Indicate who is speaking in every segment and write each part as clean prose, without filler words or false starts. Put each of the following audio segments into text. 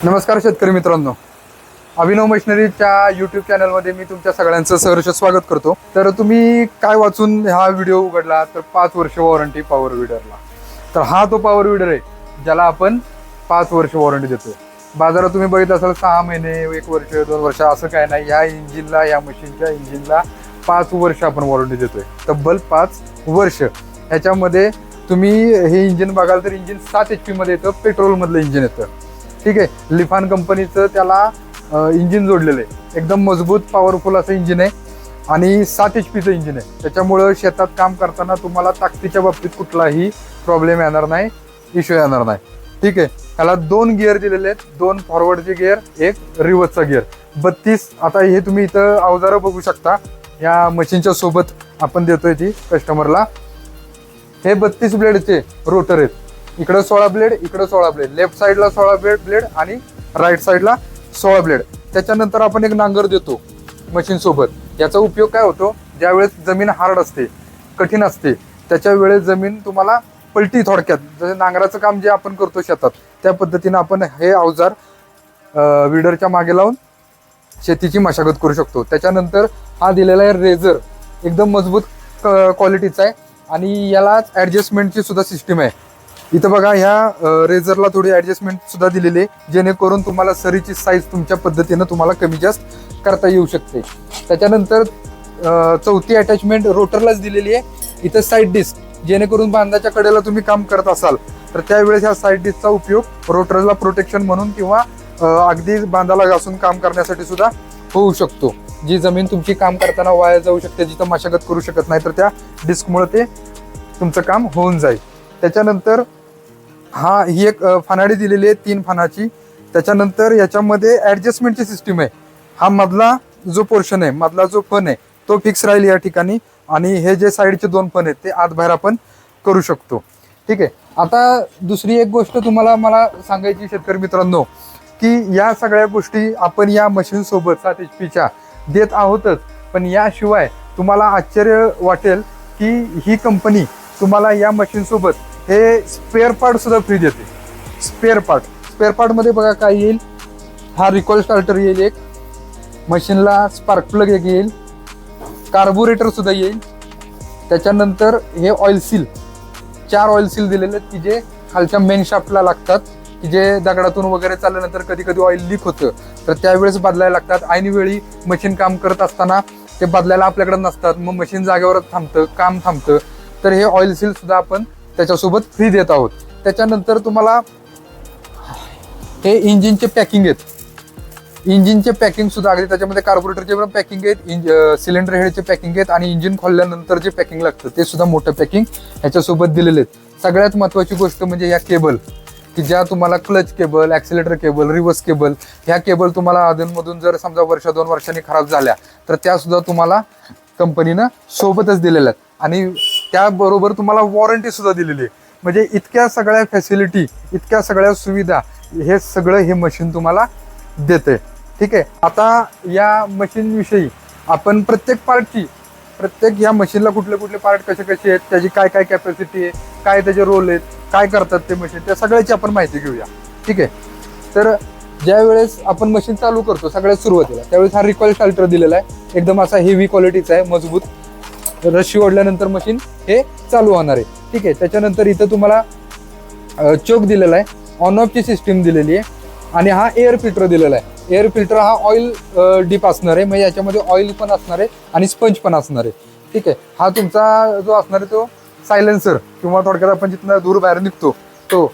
Speaker 1: नमस्कार शेतकरी मित्रांनो, अभिनव मशिनरीच्या यूट्यूब चॅनलमध्ये मी तुमच्या सगळ्यांचं सहर्ष स्वागत करतो. तर तुम्ही काय वाचून हा व्हिडिओ उघडला तर 5 वर्ष वॉरंटी पॉवर विडरला. तर हा तो पॉवर विडर आहे ज्याला आपण 5 वर्ष वॉरंटी देतोय. बाजारात तुम्ही बघितलं असाल 6 महिने, 1 वर्ष, 2 वर्ष असं काय नाही. ह्या इंजिनला, या मशीनच्या इंजिनला 5 वर्ष आपण वॉरंटी देतोय. तब्बल 5 वर्ष. ह्याच्यामध्ये तुम्ही हे इंजिन बघाल तर इंजिन 7 HP मध्ये येतं, पेट्रोलमधलं इंजिन येतं. ठीक आहे. लिफान कंपनीचं त्याला इंजिन जोडलेलं आहे. एकदम मजबूत पॉवरफुल असं इंजिन आहे आणि 7 HPचं इंजिन आहे. त्याच्यामुळं शेतात काम करताना तुम्हाला ताकदीच्या बाबतीत कुठलाही प्रॉब्लेम येणार नाही, इश्यू येणार नाही. ठीक आहे. ह्याला 2 गिअर दिलेले आहेत, 2 फॉरवर्डचे गिअर, 1 रिव्हर्सचा गिअर. 32 आता हे तुम्ही इथं अवजारं बघू शकता. या मशीनच्या सोबत आपण देतोय ती कस्टमरला. हे 32 ब्लेडचे रोटर आहेत. इकडं 16 ब्लेड, इकडं 16 ब्लेड, लेफ्ट साईडला 16 ब्लेड आणि राईट साईडला 16 ब्लेड. त्याच्यानंतर आपण एक नांगर देतो मशीन सोबत. याचा उपयोग काय होतो, ज्यावेळेस जमीन हार्ड असते, कठीण असते, त्याच्या वेळेस जमीन तुम्हाला पलटी, थोडक्यात जसं नांगराचं काम जे आपण करतो शेतात, त्या पद्धतीनं आपण हे अवजार विडरच्या मागे लावून शेतीची मशागत करू शकतो. त्याच्यानंतर हा दिलेला आहे रेझर, एकदम मजबूत क्वालिटीचा आहे आणि यालाच ॲडजस्टमेंटची सुद्धा सिस्टीम आहे. इथं बघा, ह्या रेझरला थोडी ॲडजस्टमेंट सुद्धा दिलेली आहे, जेणेकरून तुम्हाला सरीची साईज तुमच्या पद्धतीनं तुम्हाला कमी जास्त करता येऊ शकते. त्याच्यानंतर चौथी अटॅचमेंट रोटरलाच दिलेली आहे. इथं साईड डिस्क, जेणेकरून बांधाच्या कडेला तुम्ही काम करत असाल तर त्यावेळेस ह्या साईड डिस्कचा उपयोग रोटरला प्रोटेक्शन म्हणून किंवा अगदी बांधाला घासून काम करण्यासाठी सुद्धा होऊ शकतो. जी जमीन तुमची काम करताना वाया जाऊ शकते, जिथं मशागत करू शकत नाही, तर त्या डिस्कमुळे ते तुमचं काम होऊन जाईल. त्याच्यानंतर ही एक फनाडी दिलेली आहे 3 फणाची. त्याच्यानंतर याच्यामध्ये ॲडजस्टमेंटची सिस्टीम आहे. हा मधला जो पोर्शन आहे, मधला जो फण आहे तो फिक्स राहील या ठिकाणी आणि हे जे साईडचे 2 फण आहेत ते आत बाहेर आपण करू शकतो. ठीक आहे. आता दुसरी एक गोष्ट तुम्हाला मला सांगायची शेतकरी मित्रांनो, की या सगळ्या गोष्टी आपण या मशीन सोबत 7 HPच्या देत आहोतच, पण याशिवाय तुम्हाला आश्चर्य वाटेल की ही कंपनी तुम्हाला या मशीन सोबत हे स्पेअर पार्ट सुद्धा फ्री देते. स्पेअर पार्टमध्ये बघा काय येईल, हा रिकॉइल स्टार्टर येईल, एक मशीनला स्पार्क प्लग एक येईल, कार्बोरेटर सुद्धा येईल. त्याच्यानंतर हे ऑइल सील, 4 ऑइल सील दिलेले आहेत की जे खालच्या मेन शाफ्टला लागतात, की जे दगडातून वगैरे चालल्यानंतर कधी कधी ऑइल लीक होतं तर त्यावेळेस बदलायला लागतात. ऐनवेळी मशीन काम करत असताना ते बदलायला आपल्याकडे नसतात, मग मशीन जागेवरच थांबतं, काम थांबतं. तर हे ऑइल सील सुद्धा आपण त्याच्यासोबत फ्री देत आहोत. त्याच्यानंतर तुम्हाला हे इंजिनचे पॅकिंग आहेत. इंजिनचे पॅकिंग सुद्धा अगदी त्याच्यामध्ये कार्बोरेटरचे पण पॅकिंग आहेत, सिलेंडर हेडचे पॅकिंग आहेत आणि इंजिन खोलल्यानंतर जे पॅकिंग लागतं ते सुद्धा मोठं पॅकिंग ह्याच्यासोबत दिलेले आहेत. सगळ्यात महत्त्वाची गोष्ट म्हणजे या केबल, की ज्या तुम्हाला clutch cable, accelerator cable, reverse cable, ह्या केबल तुम्हाला अधूनमधून जर समजा 1-2 वर्षांनी खराब झाल्या तर त्या सुद्धा तुम्हाला कंपनीनं सोबतच दिलेल्या आहेत आणि त्याबरोबर तुम्हाला वॉरंटी सुद्धा दिलेली आहे. म्हणजे इतक्या सगळ्या फॅसिलिटी, इतक्या सगळ्या सुविधा हे सगळं हे मशीन तुम्हाला देते. ठीक आहे. आता या मशीनविषयी आपण प्रत्येक या मशीनला कुठले पार्ट कसे आहेत, त्याची काय कॅपॅसिटी आहे, काय त्याचे रोल आहेत, काय करतात ते मशीन, त्या सगळ्याची आपण माहिती घेऊया. ठीक आहे. तर ज्या वेळेस आपण मशीन चालू करतो सगळ्यात सुरुवातीला, त्यावेळेस हा रिकॉइल स्टार्टर दिलेला आहे. एकदम असा हेवी क्वालिटीचा आहे, मजबूत. रशी ओढल्यानंतर मशीन हे चालू होणार आहे. ठीक आहे. त्याच्यानंतर इथं तुम्हाला चोक दिलेला आहे, ऑन ऑफची सिस्टीम दिलेली आहे आणि हा एअर फिल्टर दिलेला आहे. एअर फिल्टर हा ऑइल डीप असणार आहे, म्हणजे याच्यामध्ये ऑइल पण असणार आहे आणि स्पंज पण असणार आहे. ठीक आहे. हा तुमचा जो असणार आहे तो सायलेन्सर किंवा थोडक्यात आपण जिथनं धूर बाहेर निघतो तो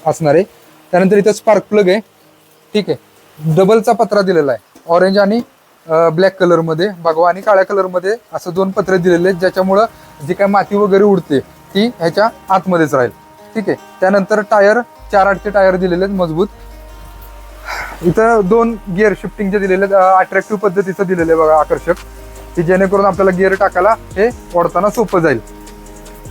Speaker 1: असणार आहे. त्यानंतर इथं स्पार्क प्लग आहे. ठीक आहे. डबलचा पत्रा दिलेला आहे, ऑरेंज आणि ब्लॅक कलरमध्ये, भगवा आणि काळ्या कलरमध्ये असं 2 पत्रे दिलेले आहेत, ज्याच्यामुळं जी काय माती वगैरे उडते ती ह्याच्या आतमध्येच राहील. ठीक आहे. त्यानंतर टायर 4/8चे टायर दिलेले आहेत मजबूत. इथं 2 गिअर शिफ्टिंगचे दिलेले आहेत, अट्रॅक्टिव्ह पद्धतीचं दिलेलं आहे बघा, आकर्षक, की जेणेकरून आपल्याला गिअर टाकायला हे ओढताना सोपं जाईल.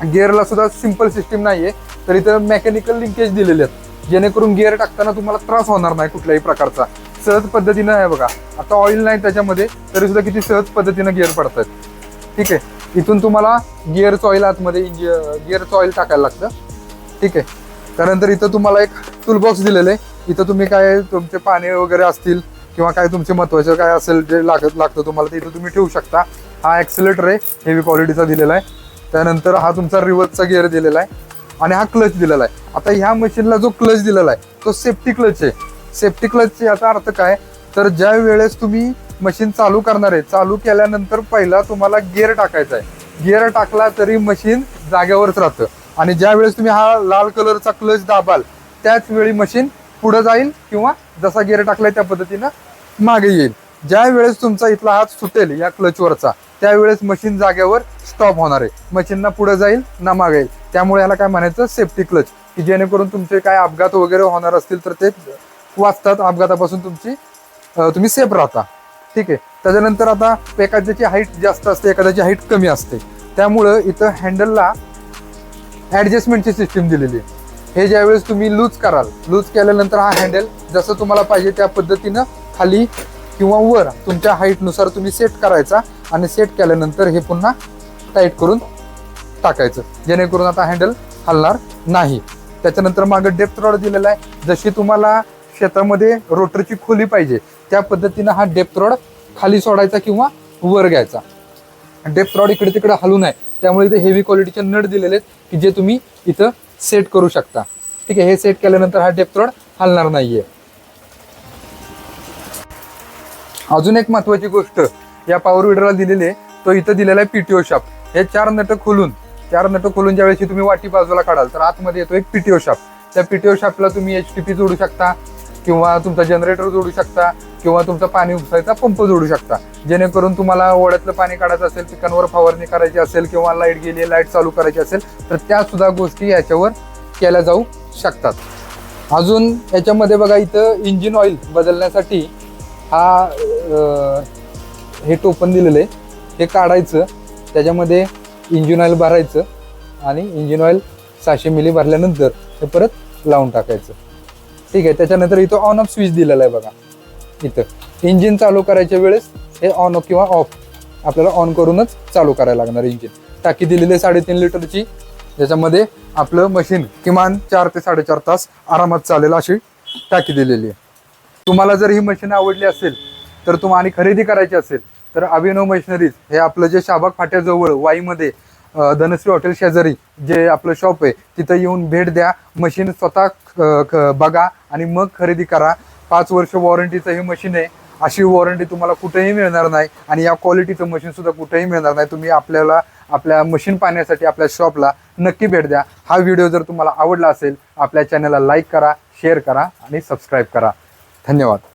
Speaker 1: गिअरला सुद्धा सिंपल सिस्टीम नाही आहे, तर इथं मेकॅनिकल लिंकेज दिलेले आहेत, जेणेकरून गिअर टाकताना तुम्हाला त्रास होणार नाही कुठल्याही प्रकारचा. सहज पद्धतीनं आहे बघा. आता ऑइल नाही त्याच्यामध्ये तरी सुद्धा किती सहज पद्धतीनं गिअर पडतात. ठीक आहे. इथून तुम्हाला गिअरचं ऑइल आतमध्ये गिअरचं ऑइल टाकायला लागतं. ठीक आहे. त्यानंतर इथं तुम्हाला एक टूल बॉक्स दिलेलं आहे. इथं तुम्ही काय तुमचे पाणी वगैरे असतील किंवा काय तुमचे महत्त्वाचं काय असेल जे लागतं तुम्हाला, ते इथं तुम्ही ठेवू शकता. हा ॲक्सिलेटर आहे, हेवी क्वालिटीचा दिलेला आहे. त्यानंतर हा तुमचा रिव्हर्सचा गिअर दिलेला आहे आणि हा क्लच दिलेला आहे. आता ह्या मशीनला जो क्लच दिलेला आहे तो सेफ्टी क्लच आहे. सेफ्टी क्लचचे याचा अर्थ काय, तर ज्या वेळेस तुम्ही मशीन चालू करणार आहे, चालू केल्यानंतर पहिला तुम्हाला गिअर टाकायचा आहे. गिअर टाकला तरी मशीन जागेवरच राहतं आणि ज्या वेळेस तुम्ही हा लाल कलरचा क्लच दाबाल त्याच वेळी मशीन पुढे जाईल किंवा जसा गिअर टाकलाय त्या पद्धतीनं मागे येईल. ज्या वेळेस तुमचा इथला हात सुटेल या क्लचवरचा, त्यावेळेस मशीन जागेवर स्टॉप होणार आहे. मशीन ना पुढे जाईल ना मागे येईल. त्यामुळे याला काय म्हणायचं, सेफ्टी क्लच, की जेणेकरून तुमचे काय अपघात वगैरे होणार असतील तर ते वाचतात, अपघातापासून तुम्ही सेफ राहता. ठीक आहे. त्याच्यानंतर आता एखाद्याची हाईट जास्त असते, एखाद्याची हाईट कमी असते, त्यामुळं इथं हँडलला ॲडजस्टमेंटची सिस्टीम दिलेली आहे. हे ज्यावेळेस तुम्ही लूज कराल, लूज केल्यानंतर हा हँडल जसं तुम्हाला पाहिजे त्या पद्धतीनं खाली किंवा वर तुमच्या हाईटनुसार तुम्ही सेट करायचा आणि सेट केल्यानंतर हे पुन्हा टाईट करून टाकायचं, जेणेकरून आता हँडल हलणार नाही. त्याच्यानंतर मागे डेप्थ रॉड दिलेला आहे. जशी तुम्हाला शेतामध्ये रोटरची खोली पाहिजे त्या पद्धतीनं हा डेप्थ रॉड खाली सोडायचा किंवा वर घ्यायचा. डेप्थ रॉड इकडे तिकडे हलू नये, त्यामुळे इथे हेवी क्वालिटीचे नट दिलेले आहेत की जे तुम्ही इथं सेट करू शकता. ठीक आहे. हे सेट केल्यानंतर हा डेप्थ रॉड हलणार नाहीये. अजून एक महत्वाची गोष्ट या पॉवर विडरला दिलेली आहे, तो इथं दिलेला आहे पीटीओ शाफ्ट. हे चार नट खोलून ज्यावेळेस तुम्ही वाटी बाजूला काढाल तर आतमध्ये येतो एक पीटीओ शाफ्ट. त्या पीटीओ शाफ्टला तुम्ही HTP जोडू शकता किंवा तुमचा जनरेटर जोडू शकता किंवा तुमचा पाणी उपसायचा पंप जोडू शकता, जेणेकरून तुम्हाला ओढ्यातलं पाणी काढायचं असेल, पिकांवर फवारणी करायची असेल किंवा लाईट गेली, लाईट चालू करायची असेल तर त्या सुद्धा गोष्टी याच्यावर केल्या जाऊ शकतात. अजून याच्यामध्ये बघा, इथं इंजिन ऑइल बदलण्यासाठी हे टोपण दिलेलं आहे. हे काढायचं, त्याच्यामध्ये इंजिन ऑइल भरायचं आणि इंजिन ऑइल 600 मिली भरल्यानंतर हे परत लावून टाकायचं. ठीक आहे. त्याच्यानंतर इथं ऑन ऑफ स्विच दिलेला आहे बघा. इथं इंजिन चालू करायच्या वेळेस हे ऑन किंवा ऑफ आपल्याला ऑन करूनच चालू करायला लागणार इंजिन. टाकी दिलेली आहे 3.5 लिटरची, ज्याच्यामध्ये आपलं मशीन किमान 4 ते 4.5 तास आरामात चालेल अशी टाकी दिलेली आहे. तुम्हाला जर ही मशीन आवडली असेल तर आणि खरेदी करायची असेल तर अभिनव मशिनरीज हे आपलं जे शाबाग फाट्याजवळ वाईमध्ये धनश्री हॉटेल शेजारी जे आपलं शॉप आहे तिथं येऊन भेट द्या. मशीन स्वतः बघा आणि मग खरेदी करा. 5 वर्ष वॉरंटीचं हे मशीन आहे. अशी वॉरंटी तुम्हाला कुठेही मिळणार नाही आणि या क्वालिटीचं मशीन सुद्धा कुठेही मिळणार नाही. तुम्ही आपल्या मशीन पाहण्यासाठी आपल्या शॉपला नक्की भेट द्या. हा व्हिडिओ जर तुम्हाला आवडला असेल आपल्या चॅनलला लाईक करा, शेअर करा आणि सबस्क्राईब करा. धन्यवाद.